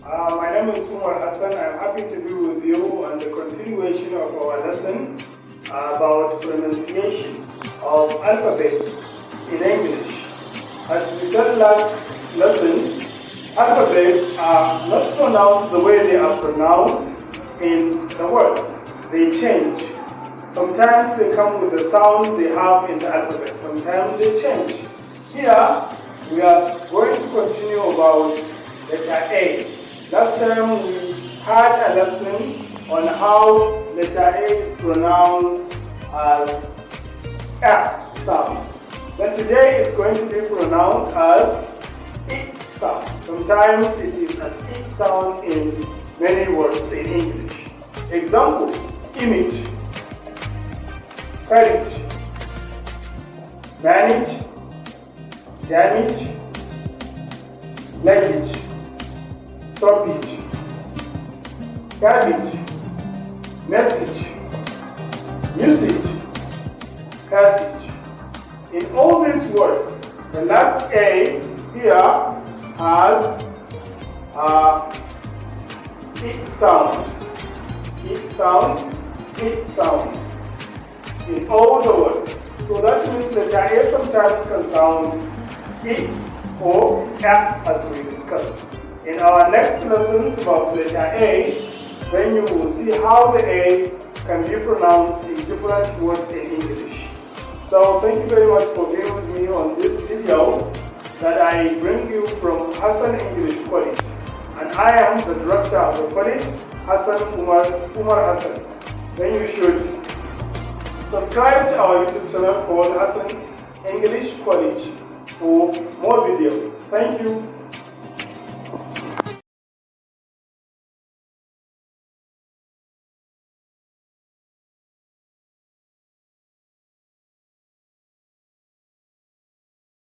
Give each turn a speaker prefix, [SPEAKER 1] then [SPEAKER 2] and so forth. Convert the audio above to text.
[SPEAKER 1] My name is Umar Hassan. I'm happy to be with you on the continuation of our lesson about pronunciation of alphabets in English. As we said last lesson, alphabets are not pronounced the way they are pronounced in the words. They change. Sometimes they come with the sound they have in the alphabet. Sometimes they change. Here, we are going to continue about letter A. Last time we had a lesson on how letter A is pronounced as A sound. Then today it's going to be pronounced as I sound. Sometimes it is as I sound in many words in English. Example, image, courage, manage, damage, luggage, stoppage, garbage, message, usage, passage. In all these words, the last A here has it sound. It sound, it sound. In all the words. So that means letter A sometimes can sound I or A as we discussed. In our next lessons about letter A, then you will see how the A can be pronounced in different words in English. So thank you very much for being with me on this video that I bring you from Hassan English College. And I am the director of the college, Hassan Umar Hassan. Then you should subscribe to our YouTube channel called Hassan English College for more videos. Thank you.